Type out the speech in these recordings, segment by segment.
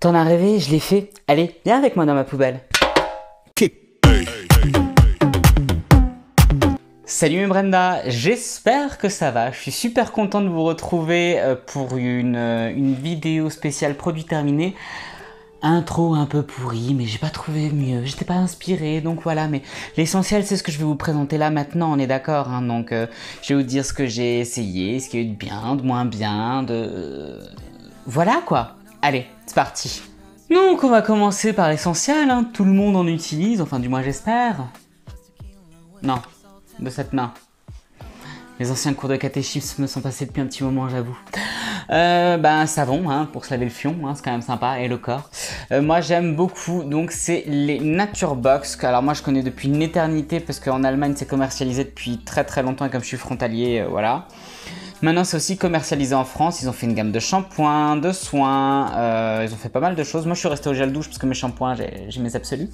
T'en as rêvé, je l'ai fait. Allez, viens avec moi dans ma poubelle. Salut Brenda, j'espère que ça va. Je suis super content de vous retrouver pour une vidéo spéciale produit terminé. Intro un peu pourri, mais j'ai pas trouvé mieux, j'étais pas inspiré, donc voilà. Mais l'essentiel, c'est ce que je vais vous présenter là maintenant, on est d'accord, hein. Donc je vais vous dire ce que j'ai essayé, ce qu'il y a eu de bien, de moins bien, voilà quoi. Allez, c'est parti. Donc on va commencer par l'essentiel, hein. Tout le monde en utilise, enfin du moins j'espère. Non, de cette main. Les anciens cours de catéchisme me sont passés depuis un petit moment, j'avoue. Un savon, hein, pour se laver le fion, hein, c'est quand même sympa, et le corps. Moi j'aime beaucoup, donc c'est les Naturebox. Alors moi je connais depuis une éternité parce qu'en Allemagne c'est commercialisé depuis très longtemps et comme je suis frontalier, voilà. Maintenant c'est aussi commercialisé en France, ils ont fait une gamme de shampoings, de soins, ils ont fait pas mal de choses. Moi je suis resté au gel douche parce que mes shampoings j'ai mes absolus.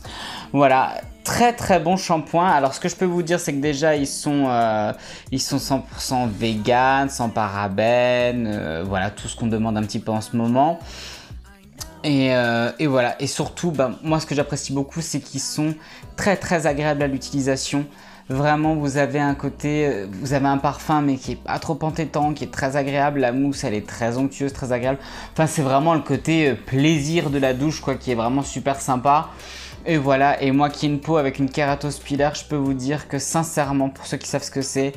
Voilà, très bon shampoing. Alors ce que je peux vous dire c'est que déjà ils sont 100% vegan, sans parabènes, voilà tout ce qu'on demande un petit peu en ce moment. Et voilà, et surtout moi ce que j'apprécie beaucoup c'est qu'ils sont très agréables à l'utilisation. Vraiment, vous avez un côté, vous avez un parfum mais qui est pas trop entêtant, qui est très agréable. La mousse, elle est très onctueuse, très agréable. Enfin, c'est vraiment le côté plaisir de la douche, quoi, qui est vraiment super sympa. Et voilà, et moi qui ai une peau avec une kératospilaire, je peux vous dire que sincèrement, pour ceux qui savent ce que c'est,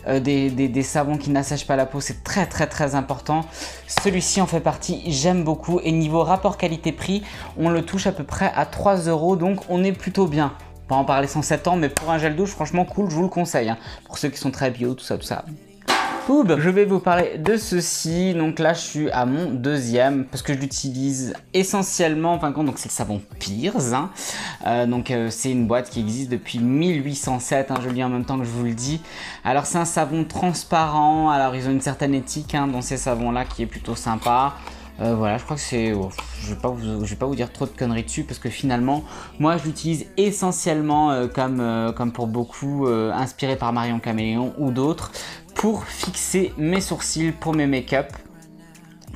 des savons qui n'assèchent pas la peau, c'est très important. Celui-ci en fait partie, j'aime beaucoup. Et niveau rapport qualité-prix, on le touche à peu près à 3 €, donc on est plutôt bien. Pas en parler 107 ans, mais pour un gel douche, franchement cool, je vous le conseille, hein. Pour ceux qui sont très bio, tout ça. Poub, je vais vous parler de ceci. Donc là, je suis à mon deuxième parce que je l'utilise essentiellement, en fin de compte, donc c'est le savon Pears, hein. C'est une boîte qui existe depuis 1807, hein, je le lis en même temps que je vous le dis. Alors c'est un savon transparent, alors ils ont une certaine éthique, hein, dans ces savons-là qui est plutôt sympa. Voilà, je crois que c'est... je vais pas vous dire trop de conneries dessus parce que finalement, moi je l'utilise essentiellement comme pour beaucoup, inspiré par Marion Caméléon ou d'autres, pour fixer mes sourcils pour mes make-up.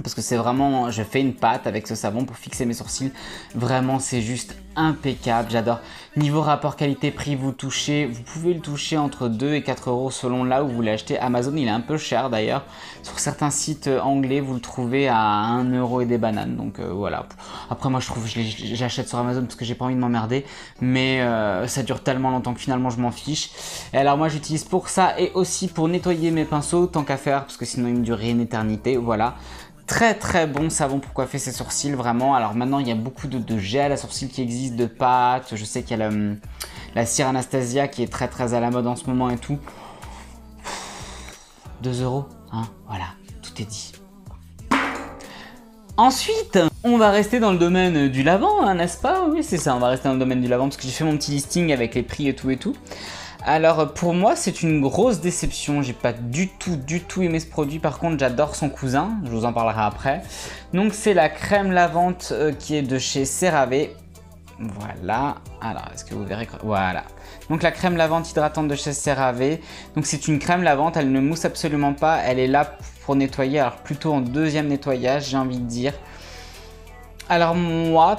Parce que c'est vraiment, je fais une pâte avec ce savon pour fixer mes sourcils. Vraiment, c'est juste impeccable, j'adore. Niveau rapport qualité-prix, vous pouvez le toucher entre 2 et 4 € selon là où vous l'achetez. Amazon, il est un peu cher d'ailleurs. Sur certains sites anglais, vous le trouvez à 1 € et des bananes. Donc voilà. Après, moi, je trouve, j'achète sur Amazon parce que j'ai pas envie de m'emmerder. Mais ça dure tellement longtemps que finalement, je m'en fiche. Et alors, moi, j'utilise pour ça et aussi pour nettoyer mes pinceaux, tant qu'à faire, parce que sinon, ils me dureraient une éternité. Voilà. Très bon savon pour coiffer ses sourcils, vraiment. Alors maintenant il y a beaucoup de gel à sourcils qui existent, de pâtes. Je sais qu'il y a la cire Anastasia qui est très à la mode en ce moment et tout. 2 €, hein, voilà, tout est dit. Ensuite, on va rester dans le domaine du lavant, hein, n'est-ce pas? Oui, c'est ça, on va rester dans le domaine du lavant parce que j'ai fait mon petit listing avec les prix et tout. Alors pour moi c'est une grosse déception, j'ai pas du tout aimé ce produit. Par contre j'adore son cousin, je vous en parlerai après. Donc c'est la crème lavante qui est de chez CeraVe. Voilà, alors est-ce que vous verrez, voilà. Donc la crème lavante hydratante de chez CeraVe. Donc c'est une crème lavante, elle ne mousse absolument pas, elle est là pour nettoyer, alors plutôt en deuxième nettoyage j'ai envie de dire. Alors moi,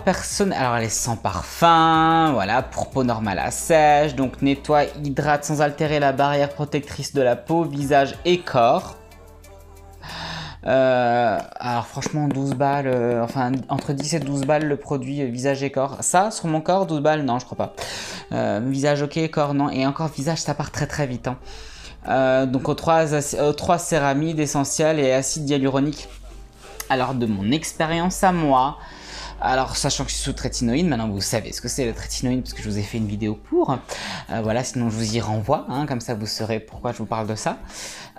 alors elle est sans parfum, voilà, pour peau normale à sèche, donc nettoie, hydrate sans altérer la barrière protectrice de la peau, visage et corps. Alors franchement 12 balles, enfin entre 10 et 12 balles le produit visage et corps. Ça, sur mon corps, 12 balles, non je crois pas. Visage ok, corps non, et encore visage ça part très vite, hein. Donc aux 3 céramides essentielles et acide hyaluronique. Alors de mon expérience à moi, alors sachant que je suis sous trétinoïde, maintenant vous savez ce que c'est le trétinoïde parce que je vous ai fait une vidéo pour. Voilà, sinon je vous y renvoie, hein, comme ça vous saurez pourquoi je vous parle de ça.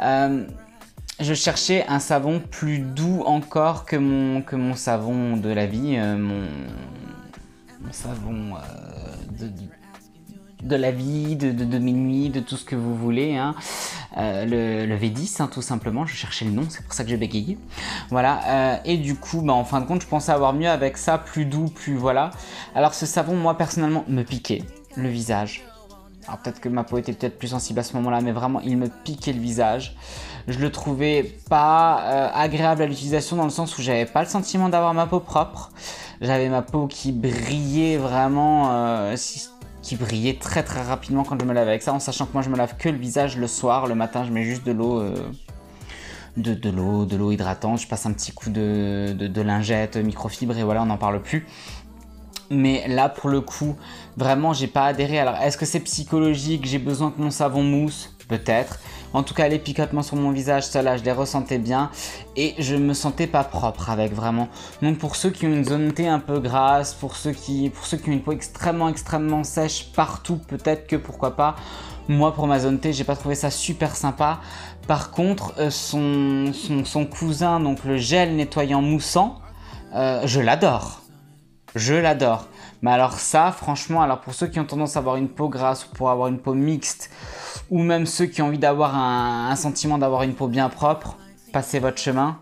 Je cherchais un savon plus doux encore que mon savon de la vie, mon savon de la vie, de minuit, de tout ce que vous voulez, hein. Le V10, hein, tout simplement, je cherchais le nom, c'est pour ça que j'ai bégayé. Voilà, et du coup, en fin de compte, je pensais avoir mieux avec ça, plus doux, plus voilà. Alors ce savon, moi personnellement, me piquait le visage. Alors peut-être que ma peau était peut-être plus sensible à ce moment-là, mais vraiment, il me piquait le visage. Je le trouvais pas agréable à l'utilisation dans le sens où j'avais pas le sentiment d'avoir ma peau propre. J'avais ma peau qui brillait vraiment, qui brillait très très rapidement quand je me lavais avec ça, en sachant que moi je me lave que le visage le soir. Le matin je mets juste de l'eau, de l'eau hydratante. Je passe un petit coup de lingette microfibre et voilà, on n'en parle plus. Mais là pour le coup, vraiment j'ai pas adhéré. Alors est-ce que c'est psychologique, j'ai besoin que mon savon mousse? Peut-être. En tout cas les picotements sur mon visage, ceux-là je les ressentais bien et je me sentais pas propre avec, vraiment. Donc pour ceux qui ont une zone T un peu grasse, pour ceux qui ont une peau extrêmement sèche partout, peut-être que pourquoi pas. Moi pour ma zone T, j'ai pas trouvé ça super sympa. Par contre son cousin, donc le gel nettoyant moussant, je l'adore. Je l'adore. Mais alors ça, franchement, alors pour ceux qui ont tendance à avoir une peau grasse ou pour avoir une peau mixte, ou même ceux qui ont envie d'avoir un sentiment d'avoir une peau bien propre, passez votre chemin.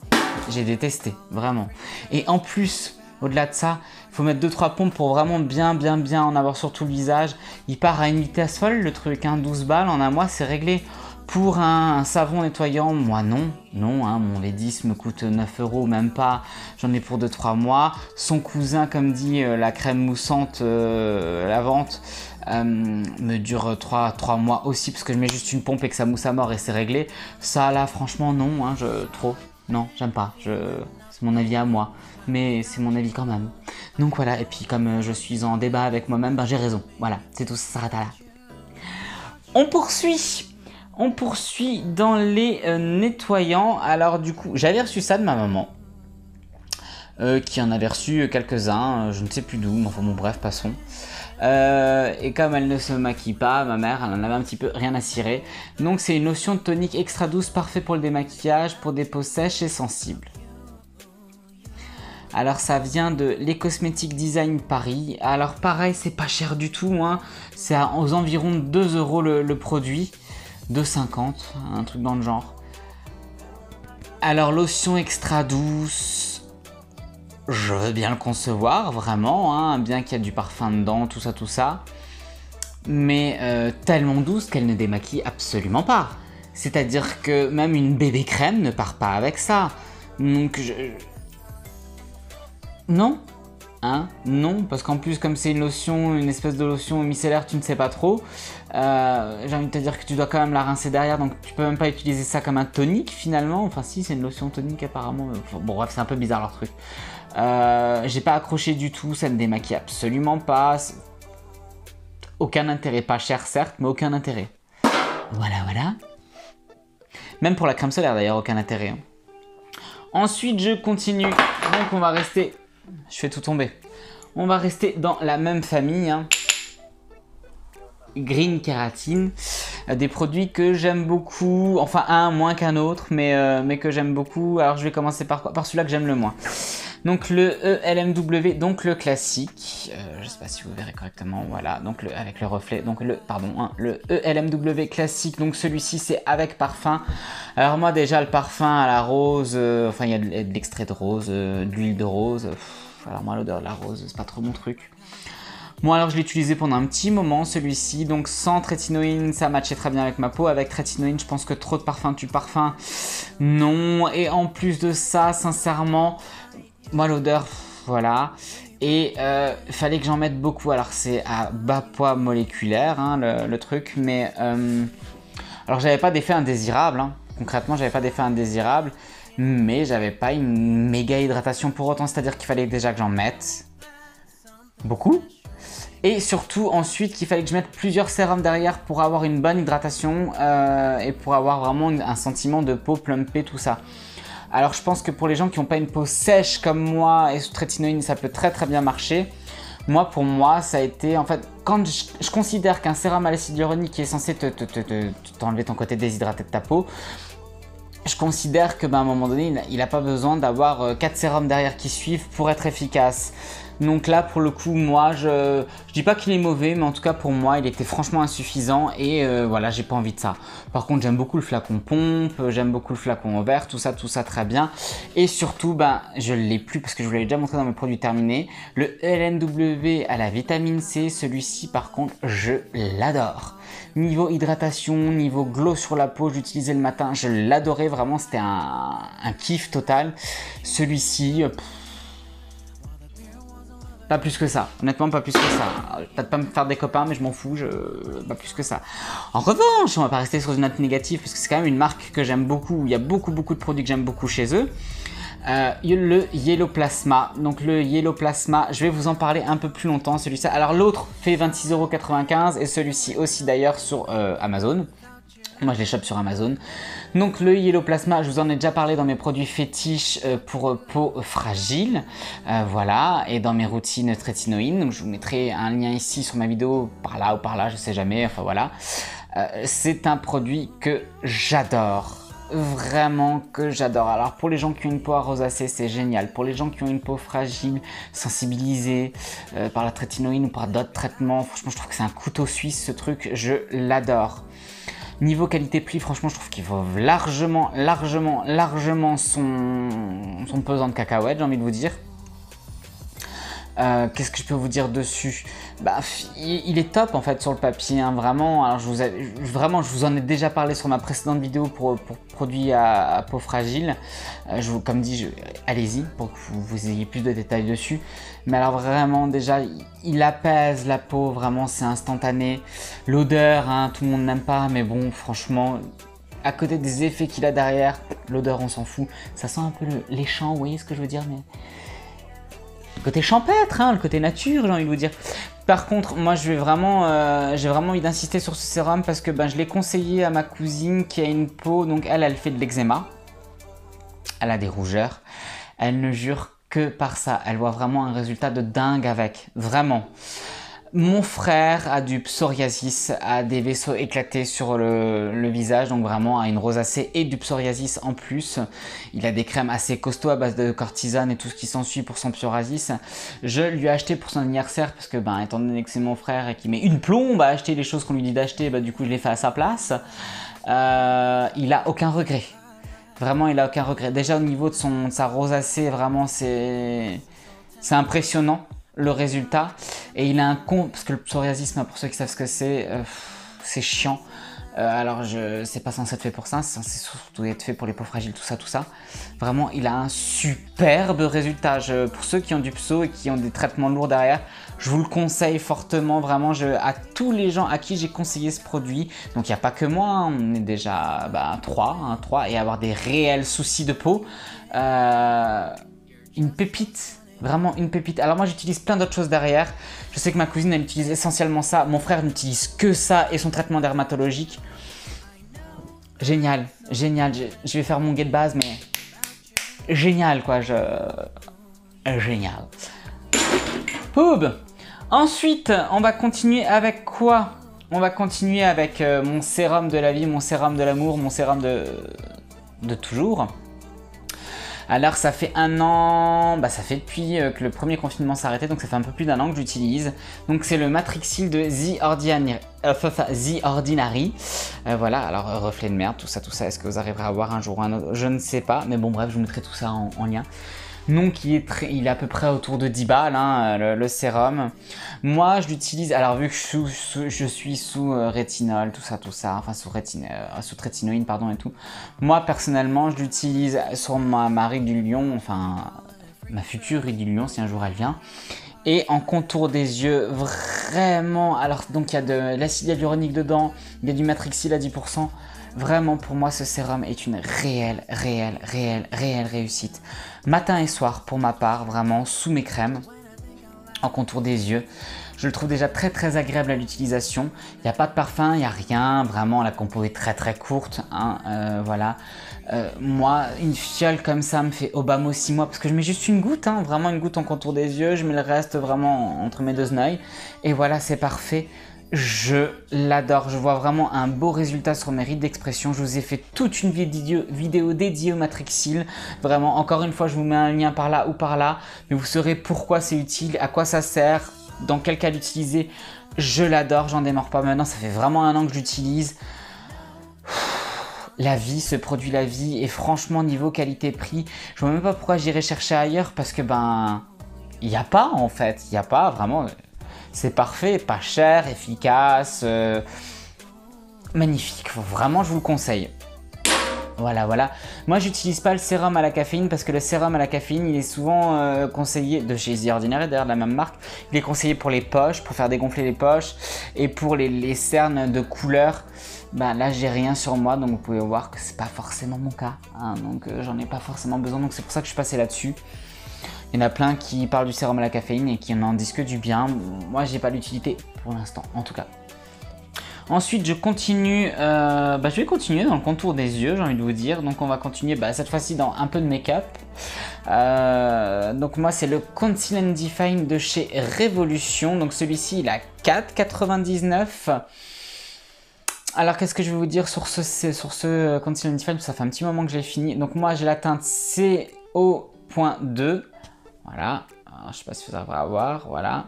J'ai détesté, vraiment. Et en plus, au-delà de ça, il faut mettre 2-3 pompes pour vraiment bien en avoir sur tout le visage. Il part à une vitesse folle le truc, hein, 12 balles en un mois, c'est réglé. Pour un savon nettoyant, moi non, hein, mon Ledis me coûte 9 €, même pas, j'en ai pour 2-3 mois. Son cousin, comme dit, la crème moussante lavante, me dure 3 mois aussi, parce que je mets juste une pompe et que ça mousse à mort et c'est réglé. Ça là, franchement non, hein, non, j'aime pas, c'est mon avis à moi, mais c'est mon avis quand même. Donc voilà, et puis comme je suis en débat avec moi-même, ben j'ai raison, voilà, c'est tout, ça s'arrête là. On poursuit dans les nettoyants. Alors du coup, j'avais reçu ça de ma maman, qui en avait reçu quelques-uns, je ne sais plus d'où, mais enfin bon bref, passons. Et comme elle ne se maquille pas, ma mère, elle en avait un petit peu rien à cirer. Donc c'est une lotion tonique extra douce, parfait pour le démaquillage, pour des peaux sèches et sensibles. Alors ça vient de Les Cosmétiques Design Paris. Alors pareil, c'est pas cher du tout, hein. C'est aux environs de 2 € le produit. 2,50, un truc dans le genre. Alors lotion extra douce, je veux bien le concevoir, vraiment, hein, bien qu'il y a du parfum dedans, tout ça. Mais tellement douce qu'elle ne démaquille absolument pas. C'est-à-dire que même une bébé crème ne part pas avec ça. Donc non, hein, non, parce qu'en plus comme c'est une lotion, une espèce de lotion micellaire, tu ne sais pas trop. J'ai envie de te dire que tu dois quand même la rincer derrière, donc tu peux même pas utiliser ça comme un tonique finalement. Enfin si, c'est une lotion tonique apparemment, bon bref, c'est un peu bizarre leur truc. J'ai pas accroché du tout, ça ne démaquille absolument pas. Aucun intérêt, pas cher certes, mais aucun intérêt. Voilà. Même pour la crème solaire d'ailleurs, aucun intérêt. Hein. Ensuite je continue, donc on va rester... Je fais tout tomber. On va rester dans la même famille, hein. Green Kératine, des produits que j'aime beaucoup, enfin un moins qu'un autre, mais que j'aime beaucoup. Alors je vais commencer par quoi? Par celui-là que j'aime le moins. Donc le ELMW, donc le classique, je sais pas si vous verrez correctement, voilà, donc avec le reflet, donc le ELMW classique, donc celui-ci c'est avec parfum. Alors moi déjà le parfum à la rose, enfin il y a de l'extrait de rose, de l'huile de rose, alors moi l'odeur de la rose c'est pas trop mon truc. Moi alors je l'ai utilisé pendant un petit moment celui-ci, donc sans trétinoïne ça matchait très bien avec ma peau, avec trétinoïne je pense que trop de parfum tue parfum, non, et en plus de ça sincèrement, moi l'odeur, voilà, et fallait que j'en mette beaucoup, alors c'est à bas poids moléculaire hein, le truc, mais alors j'avais pas d'effet indésirable, hein. Concrètement j'avais pas d'effet indésirable, mais j'avais pas une méga hydratation pour autant, c'est-à-dire qu'il fallait déjà que j'en mette beaucoup. Et surtout ensuite qu'il fallait que je mette plusieurs sérums derrière pour avoir une bonne hydratation et pour avoir vraiment un sentiment de peau plumpée, tout ça. Alors je pense que pour les gens qui n'ont pas une peau sèche comme moi et sous trétinoïne, ça peut très bien marcher. Moi, pour moi, ça a été, en fait, quand je considère qu'un sérum à l'acide hyaluronique qui est censé t'enlever ton côté déshydraté de ta peau, je considère que à un moment donné, il n'a pas besoin d'avoir 4 sérums derrière qui suivent pour être efficace. Donc là, pour le coup, moi, je dis pas qu'il est mauvais, mais en tout cas, pour moi, il était franchement insuffisant et voilà, j'ai pas envie de ça. Par contre, j'aime beaucoup le flacon pompe, j'aime beaucoup le flacon vert, tout ça très bien. Et surtout, je l'ai plus parce que je vous l'avais déjà montré dans mes produits terminés. Le LNW à la vitamine C, celui-ci, par contre, je l'adore. Niveau hydratation, niveau glow sur la peau, j'utilisais le matin, je l'adorais vraiment, c'était un kiff total. Celui-ci... Pas plus que ça, honnêtement pas plus que ça. Peut-être pas me faire des copains mais je m'en fous, pas plus que ça. En revanche, on va pas rester sur une note négative parce que c'est quand même une marque que j'aime beaucoup, il y a beaucoup de produits que j'aime beaucoup chez eux. Le Yellow Plasma, donc le Yellow Plasma, je vais vous en parler un peu plus longtemps celui-ci. Alors l'autre fait 26,95 € et celui-ci aussi d'ailleurs sur Amazon. Moi je les chope sur Amazon. Donc le Yellow Plasma, je vous en ai déjà parlé dans mes produits fétiches pour peau fragile. Voilà, et dans mes routines trétinoïdes. Donc je vous mettrai un lien ici sur ma vidéo, par là ou par là, je sais jamais, enfin voilà. C'est un produit que j'adore. Vraiment que j'adore. Alors pour les gens qui ont une peau à rosacée, c'est génial. Pour les gens qui ont une peau fragile, sensibilisée par la trétinoïne ou par d'autres traitements, franchement je trouve que c'est un couteau suisse ce truc, je l'adore. Niveau qualité-prix, franchement, je trouve qu'il vaut largement son pesant de cacahuètes, j'ai envie de vous dire. Qu'est-ce que je peux vous dire dessus? Bah, il est top en fait sur le papier, hein, vraiment. Alors je vous en ai déjà parlé sur ma précédente vidéo pour produits à peau fragile. Comme dit, allez-y pour que vous ayez plus de détails dessus. Mais alors vraiment déjà, il apaise la peau, vraiment c'est instantané. L'odeur, hein, tout le monde n'aime pas, mais bon, franchement, à côté des effets qu'il a derrière, l'odeur on s'en fout. Ça sent un peu les champs, vous voyez ce que je veux dire, mais le côté champêtre, hein, le côté nature, j'ai envie de vous dire. Par contre, moi j'ai vraiment envie d'insister sur ce sérum parce que je l'ai conseillé à ma cousine qui a une peau, donc elle fait de l'eczéma. Elle a des rougeurs. Elle ne jure que par ça. Elle voit vraiment un résultat de dingue avec. Vraiment. Mon frère a du psoriasis, a des vaisseaux éclatés sur le visage, donc vraiment a une rosacée et du psoriasis en plus. Il a des crèmes assez costauds à base de cortisone et tout ce qui s'ensuit pour son psoriasis. Je lui ai acheté pour son anniversaire parce que étant donné que c'est mon frère et qu'il met une plombe à acheter les choses qu'on lui dit d'acheter, du coup je l'ai fait à sa place. Il a aucun regret. Vraiment il a aucun regret. Déjà au niveau de sa rosacée, vraiment c'est impressionnant. Le résultat, et il a un parce que le psoriasis, pour ceux qui savent ce que c'est chiant. Alors c'est pas censé être fait pour ça, c'est censé surtout être fait pour les peaux fragiles, tout ça. Vraiment, il a un superbe résultat. Pour ceux qui ont du pso et qui ont des traitements lourds derrière, je vous le conseille fortement, vraiment, à tous les gens à qui j'ai conseillé ce produit. Donc il n'y a pas que moi, hein, on est déjà 3 et avoir des réels soucis de peau. Une pépite. Vraiment une pépite. Alors moi j'utilise plein d'autres choses derrière. Je sais que ma cousine elle utilise essentiellement ça. Mon frère n'utilise que ça et son traitement dermatologique. Génial, génial. Je vais faire mon guet de base mais génial quoi. Génial. Poub. Ensuite on va continuer avec quoi? On va continuer avec mon sérum de la vie, mon sérum de l'amour, mon sérum de toujours. Alors ça fait un an, ça fait depuis que le premier confinement s'est arrêté, donc ça fait un peu plus d'un an que j'utilise. Donc c'est le Matrixyl de The Ordinary. Voilà, alors reflet de merde, tout ça, est-ce que vous arriverez à voir un jour ou un autre? Je ne sais pas, mais bon bref, je vous mettrai tout ça en lien. Donc il est à peu près autour de 10 balles, hein, le sérum. Moi je l'utilise, alors vu que je suis sous rétinol, tout ça, enfin sous trétinoïne pardon et tout. Moi personnellement je l'utilise sur ma ride du lion, enfin ma future ride du lion si un jour elle vient. Et en contour des yeux, vraiment, alors donc il y a de l'acide hyaluronique dedans, il y a du Matrixyl à 10%. Vraiment, pour moi, ce sérum est une réelle réussite. Matin et soir, pour ma part, vraiment, sous mes crèmes, en contour des yeux. Je le trouve déjà très agréable à l'utilisation. Il n'y a pas de parfum, il n'y a rien. Vraiment, la compo est très courte. Hein, voilà. Moi, une fiole comme ça me fait Obama 6 mois parce que je mets juste une goutte, hein, vraiment une goutte en contour des yeux. Je mets le reste vraiment entre mes deux oeils. Et voilà, c'est parfait. Je l'adore, je vois vraiment un beau résultat sur mes rides d'expression. Je vous ai fait toute une vidéo dédiée au Matrixyl. Vraiment, encore une fois, je vous mets un lien par là ou par là. Mais vous saurez pourquoi c'est utile, à quoi ça sert, dans quel cas l'utiliser. Je l'adore, j'en démords pas maintenant. Ça fait vraiment un an que je l'utilise. La vie, ce produit La Vie, et franchement, niveau qualité-prix, je vois même pas pourquoi j'irais chercher ailleurs parce que il n'y a pas en fait, il n'y a pas vraiment. C'est parfait, pas cher, efficace, magnifique. Vraiment, je vous le conseille. Voilà, voilà. Moi, j'utilise pas le sérum à la caféine parce que le sérum à la caféine, il est souvent conseillé, de chez The Ordinary d'ailleurs, de la même marque, il est conseillé pour les poches, pour faire dégonfler les poches et pour les cernes de couleur. Ben là, j'ai rien sur moi, donc vous pouvez voir que c'est pas forcément mon cas, hein, donc j'en ai pas forcément besoin, donc c'est pour ça que je suis passé là-dessus. Il y en a plein qui parlent du sérum à la caféine et qui n'en disent que du bien. Moi, j'ai pas l'utilité pour l'instant, en tout cas. Ensuite, je continue, je vais continuer dans le contour des yeux, j'ai envie de vous dire. Donc, on va continuer cette fois-ci dans un peu de make-up. Donc, moi, c'est le Conceal and Define de chez Révolution. Donc, celui-ci, il a 4,99 €. Alors, qu'est-ce que je vais vous dire sur ce Conceal and Define? Ça fait un petit moment que je l'ai fini. Donc, moi, j'ai la teinte CO.2. Voilà. Alors, je ne sais pas si vous allez voir. Voilà.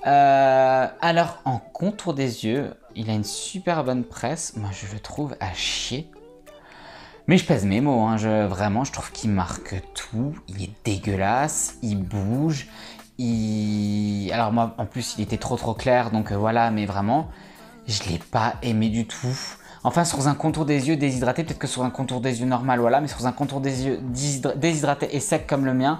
Alors, en contour des yeux, il a une super bonne presse. Moi, je le trouve à chier. Mais je pèse mes mots, hein. Vraiment, je trouve qu'il marque tout. Il est dégueulasse, il bouge. Alors moi, en plus, il était trop clair, donc voilà. Mais vraiment, je ne l'ai pas aimé du tout. Enfin, sur un contour des yeux déshydraté, peut-être que sur un contour des yeux normal, voilà. Mais sur un contour des yeux déshydraté et sec comme le mien,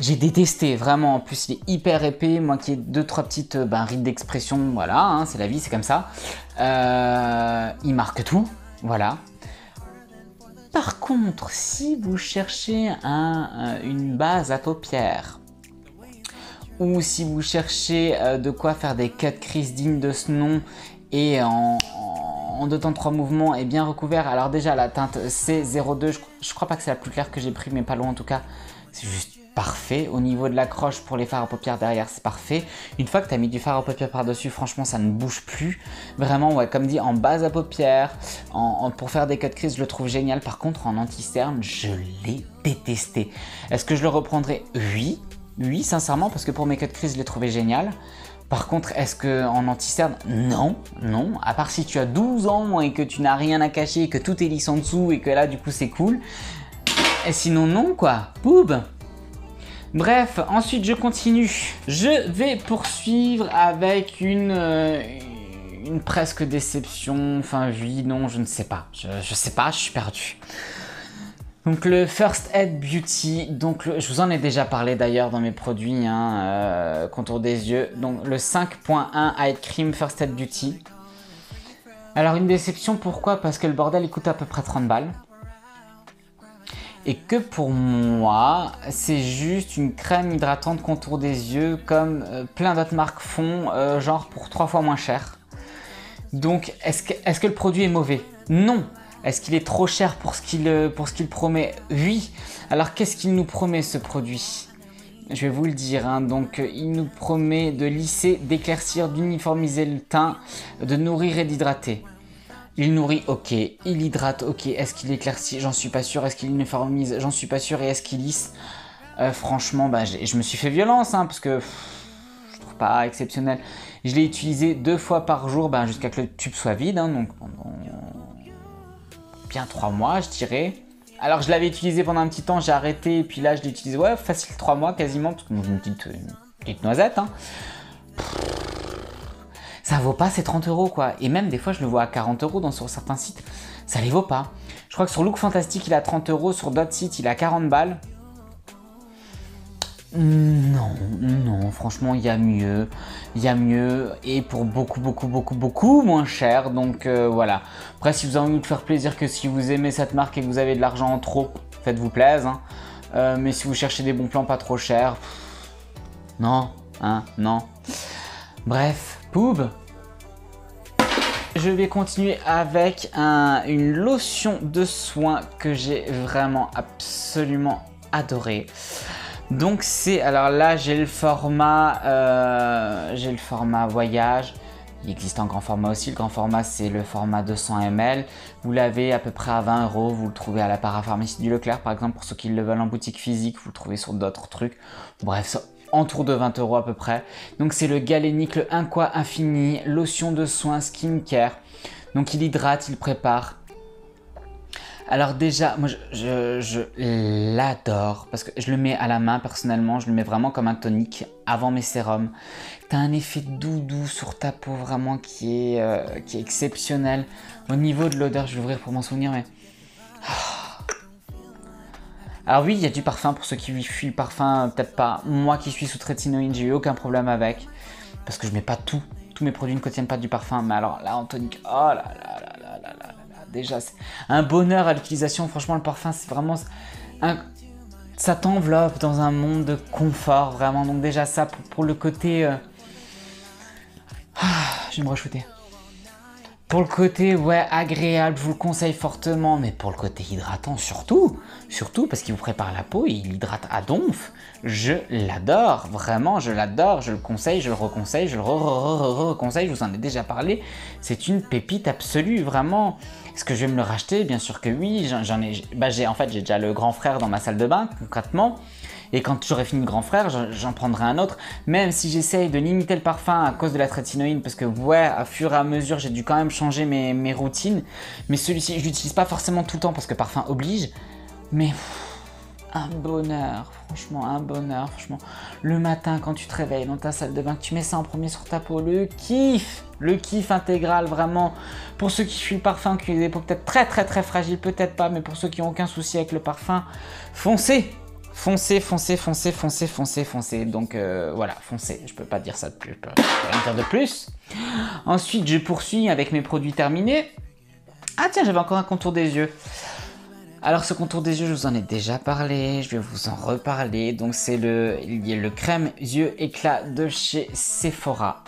j'ai détesté, vraiment. En plus, il est hyper épais. Moi qui ai 2-3 petites rides d'expression, voilà, hein, c'est la vie, c'est comme ça. Il marque tout, voilà. Par contre, si vous cherchez une base à paupières, ou si vous cherchez de quoi faire des cut crease dignes de ce nom, et en 2 temps 3 mouvements et bien recouvert, alors déjà la teinte C02, je crois pas que c'est la plus claire que j'ai pris, mais pas loin en tout cas, c'est juste parfait. Au niveau de l'accroche pour les fards à paupières derrière, c'est parfait. Une fois que tu as mis du fard à paupières par-dessus, franchement, ça ne bouge plus. Vraiment, ouais, comme dit, en base à paupières, pour faire des cut crease, je le trouve génial. Par contre, en anti-cerne, je l'ai détesté. Est-ce que je le reprendrai? Oui. Oui, sincèrement, parce que pour mes cut crease, je l'ai trouvé génial. Par contre, est-ce qu'en anti-cerne? Non, non. À part si tu as 12 ans et que tu n'as rien à cacher, que tout est lisse en dessous et que là, du coup, c'est cool. Et sinon, non, quoi. Boub. Bref, ensuite je continue. Je vais poursuivre avec une presque déception. Enfin, oui, non, je ne sais pas. Je sais pas, je suis perdu. Donc le First Aid Beauty, donc je vous en ai déjà parlé d'ailleurs dans mes produits, hein, contour des yeux. Donc le 5.1 Eye Cream First Aid Beauty. Alors une déception, pourquoi? Parce que le bordel il coûte à peu près 30 balles. Et que pour moi, c'est juste une crème hydratante contour des yeux comme plein d'autres marques font, genre pour 3 fois moins cher. Donc, est-ce que le produit est mauvais? Non. Est-ce qu'il est trop cher pour ce qu'il promet? Oui. Alors, qu'est-ce qu'il nous promet ce produit? Je vais vous le dire, hein. Donc il nous promet de lisser, d'éclaircir, d'uniformiser le teint, de nourrir et d'hydrater. Il nourrit, ok. Il hydrate, ok. Est-ce qu'il éclaircit? J'en suis pas sûr. Est-ce qu'il uniformise? J'en suis pas sûr. Et est-ce qu'il lisse? Franchement, je me suis fait violence, hein, parce que je trouve pas exceptionnel. Je l'ai utilisé 2 fois par jour, jusqu'à que le tube soit vide, hein, donc pendant bien 3 mois, je dirais. Alors, je l'avais utilisé pendant un petit temps, j'ai arrêté, et puis là, je l'ai utilisé, ouais, facile 3 mois quasiment, parce que j'ai une petite noisette, hein. Ça vaut pas ces 30 € quoi. Et même des fois je le vois à 40 € sur certains sites, ça les vaut pas. Je crois que sur Look Fantastic il a 30 €, sur d'autres sites il a 40 balles. Non, non, franchement il y a mieux. Il y a mieux et pour beaucoup moins cher. Donc voilà. Après si vous avez envie de faire plaisir, que si vous aimez cette marque et que vous avez de l'argent en trop, faites-vous plaisir. Hein. Mais si vous cherchez des bons plans pas trop chers, non, hein, non. Bref, Poub. Je vais continuer avec une lotion de soin que j'ai vraiment absolument adoré. Donc c'est, alors là j'ai le format voyage. Il existe en grand format aussi. Le grand format c'est le format 200 ml. Vous l'avez à peu près à 20 €. Vous le trouvez à la parapharmacie du Leclerc par exemple. Pour ceux qui le veulent en boutique physique, vous le trouvez sur d'autres trucs. Bref, ça autour de 20 € à peu près. Donc c'est le Galénic, le Aqua Infini, lotion de soin skincare. Donc il hydrate, il prépare. Alors déjà, moi je l'adore parce que je le mets à la main personnellement, je le mets vraiment comme un tonique avant mes sérums. T'as un effet doudou sur ta peau vraiment qui est exceptionnel. Au niveau de l'odeur, je vais ouvrir pour m'en souvenir, mais Alors oui, il y a du parfum pour ceux qui fuient le parfum, peut-être pas. Moi qui suis sous trétinoïne, j'ai eu aucun problème avec. Parce que je mets pas tout. Tous mes produits ne contiennent pas du parfum. Mais alors là, en tonique, oh là là là là là là là. Déjà, c'est un bonheur à l'utilisation. Franchement, le parfum, c'est vraiment... Ça t'enveloppe dans un monde de confort, vraiment. Donc déjà, ça, pour le côté... je vais me re-shooter. Pour le côté, ouais, agréable, je vous le conseille fortement, mais pour le côté hydratant, surtout parce qu'il vous prépare la peau, il hydrate à donf. Je l'adore, vraiment, je l'adore, je le conseille, je le reconseille, je le reconseille, je vous en ai déjà parlé. C'est une pépite absolue, vraiment. Est-ce que je vais me le racheter? Bien sûr que oui, en fait, j'ai déjà le grand frère dans ma salle de bain, concrètement. Et quand j'aurai fini le grand frère, j'en prendrai un autre. Même si j'essaye de limiter le parfum à cause de la trétinoïne, parce que ouais, à fur et à mesure, j'ai dû quand même changer mes routines. Mais celui-ci, je l'utilise pas forcément tout le temps parce que parfum oblige. Mais un bonheur, franchement, un bonheur, franchement. Le matin, quand tu te réveilles dans ta salle de bain, que tu mets ça en premier sur ta peau, le kiff intégral, vraiment. Pour ceux qui fuient le parfum, qui ont des peaux peut-être très fragiles, peut-être pas, mais pour ceux qui n'ont aucun souci avec le parfum, foncez! Foncez. Donc voilà, foncez. Je peux pas dire ça de plus, je peux rien dire de plus. Ensuite, je poursuis avec mes produits terminés. Ah tiens, j'avais encore un contour des yeux. Alors ce contour des yeux, je vous en ai déjà parlé, je vais vous en reparler. Donc c'est le crème yeux éclat de chez Sephora.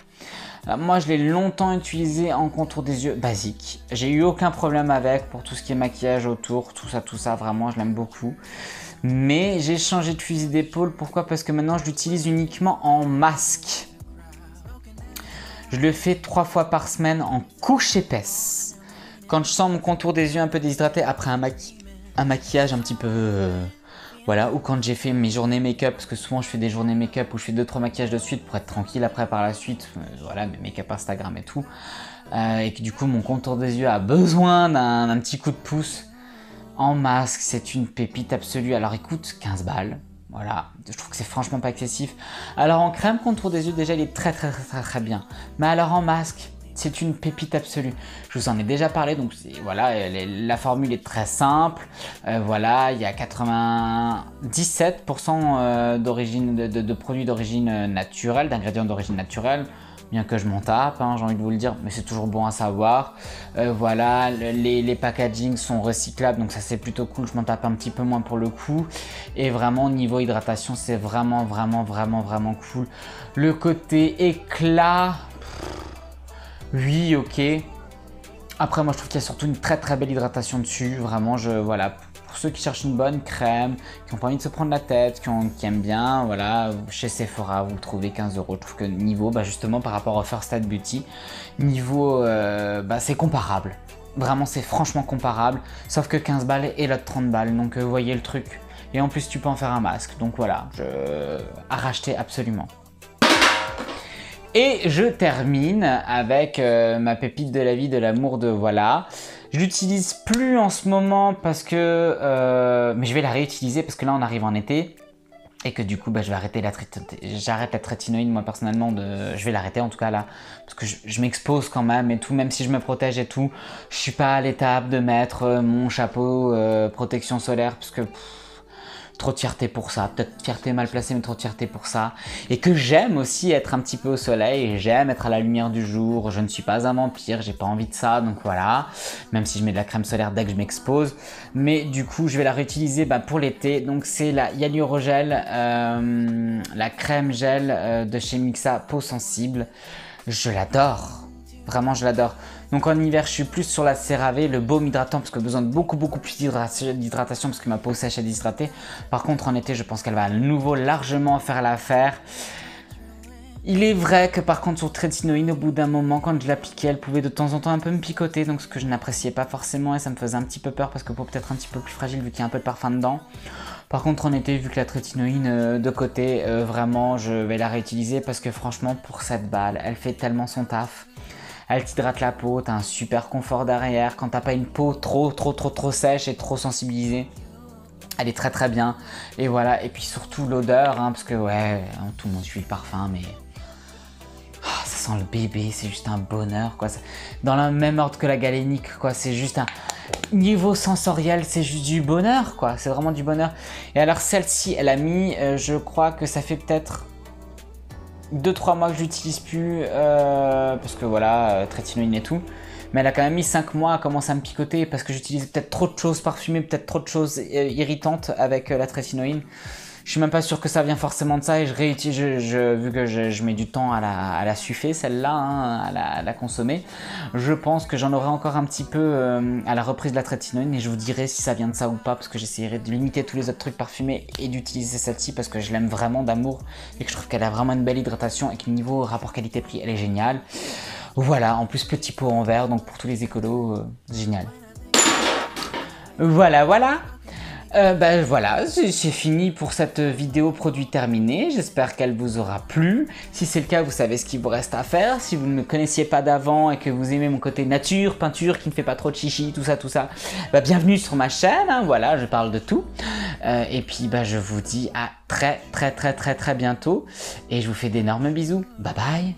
Alors, moi, je l'ai longtemps utilisé en contour des yeux basique. J'ai eu aucun problème avec pour tout ce qui est maquillage autour, tout ça, vraiment, je l'aime beaucoup. Mais j'ai changé de fusil d'épaule. Pourquoi? Parce que maintenant, je l'utilise uniquement en masque. Je le fais 3 fois par semaine en couche épaisse. Quand je sens mon contour des yeux un peu déshydraté après un maquillage un petit peu... voilà, ou quand j'ai fait mes journées make-up, parce que souvent je fais des journées make-up où je fais 2-3 maquillages de suite pour être tranquille après par la suite, voilà, mes make-up Instagram et tout. Et que du coup, mon contour des yeux a besoin d'un petit coup de pouce. En masque, c'est une pépite absolue. Alors il coûte 15 balles. Voilà, je trouve que c'est franchement pas excessif. Alors en crème contour des yeux, déjà il est très bien. Mais alors en masque, c'est une pépite absolue. Je vous en ai déjà parlé, donc voilà, la formule est très simple. Voilà, il y a 97% de produits d'origine naturelle, d'ingrédients d'origine naturelle. Bien que je m'en tape, hein, j'ai envie de vous le dire, mais c'est toujours bon à savoir. Voilà, les packagings sont recyclables, donc ça c'est plutôt cool, je m'en tape un petit peu moins pour le coup. Et vraiment, niveau hydratation, c'est vraiment cool. Le côté éclat, oui, ok. Après, moi je trouve qu'il y a surtout une très belle hydratation dessus, vraiment, voilà. Pour ceux qui cherchent une bonne crème, qui n'ont pas envie de se prendre la tête, qui aiment bien, voilà, chez Sephora, vous trouvez 15 €. Je trouve que niveau, justement, par rapport au First Aid Beauty, niveau, c'est comparable. Vraiment, c'est franchement comparable, sauf que 15 balles et l'autre 30 balles, donc vous voyez le truc. Et en plus, tu peux en faire un masque, donc voilà, à racheter absolument. Et je termine avec ma pépite de la vie, de l'amour de voilà. Je l'utilise plus en ce moment parce que... mais je vais la réutiliser parce que là on arrive en été. Et que du coup je vais arrêter j'arrête la trétinoïne moi personnellement. Je vais l'arrêter en tout cas là. Parce que je m'expose quand même et tout. Même si je me protège et tout. Je suis pas à l'étape de mettre mon chapeau protection solaire. Parce que... trop de fierté pour ça, peut-être fierté mal placée mais trop de fierté pour ça, et que j'aime aussi être un petit peu au soleil, j'aime être à la lumière du jour, je ne suis pas un vampire, j'ai pas envie de ça, donc voilà, même si je mets de la crème solaire dès que je m'expose, mais du coup je vais la réutiliser pour l'été, donc c'est la Hyalurogel, la crème gel de chez Mixa peau sensible, je l'adore. Vraiment, je l'adore. Donc en hiver, je suis plus sur la CeraVe, le baume hydratant, parce que besoin de beaucoup plus d'hydratation, parce que ma peau sèche et déshydratée. Par contre, en été, je pense qu'elle va à nouveau largement faire l'affaire. Il est vrai que par contre, sur trétinoïne, au bout d'un moment, quand je l'appliquais, elle pouvait de temps en temps un peu me picoter, donc ce que je n'appréciais pas forcément, et ça me faisait un petit peu peur, parce que peau peut-être un petit peu plus fragile, vu qu'il y a un peu de parfum dedans. Par contre, en été, vu que la trétinoïne de côté, vraiment, je vais la réutiliser, parce que franchement, pour 7 balles, elle fait tellement son taf. Elle t'hydrate la peau, t'as un super confort derrière. Quand t'as pas une peau trop sèche et trop sensibilisée, elle est très bien. Et voilà, et puis surtout l'odeur, hein, parce que ouais, tout le monde suit le parfum, mais ça sent le bébé, c'est juste un bonheur quoi. Dans le même ordre que la galénique quoi, c'est juste un niveau sensoriel, c'est juste du bonheur quoi, c'est vraiment du bonheur. Et alors celle-ci, elle a mis, je crois que ça fait peut-être 2-3 mois que je l'utilise plus, parce que voilà, trétinoïne et tout. Mais elle a quand même mis 5 mois à commencer à me picoter parce que j'utilise peut-être trop de choses parfumées, peut-être trop de choses irritantes avec la trétinoïne. Je suis même pas sûr que ça vient forcément de ça et je réutilise, vu que je mets du temps à la suffer celle-là, hein, à la consommer. Je pense que j'en aurai encore un petit peu à la reprise de la trétinoïne et je vous dirai si ça vient de ça ou pas parce que j'essaierai de limiter tous les autres trucs parfumés et d'utiliser celle-ci parce que je l'aime vraiment d'amour et que je trouve qu'elle a vraiment une belle hydratation et que niveau rapport qualité-prix elle est géniale. Voilà, en plus petit pot en verre, donc pour tous les écolos, génial. Voilà, voilà. Voilà, c'est fini pour cette vidéo produit terminé. J'espère qu'elle vous aura plu. Si c'est le cas, vous savez ce qu'il vous reste à faire. Si vous ne me connaissiez pas d'avant et que vous aimez mon côté nature, peinture, qui ne fait pas trop de chichi, tout ça, bienvenue sur ma chaîne. Hein, voilà, je parle de tout. Et puis, je vous dis à très bientôt. Et je vous fais d'énormes bisous. Bye bye.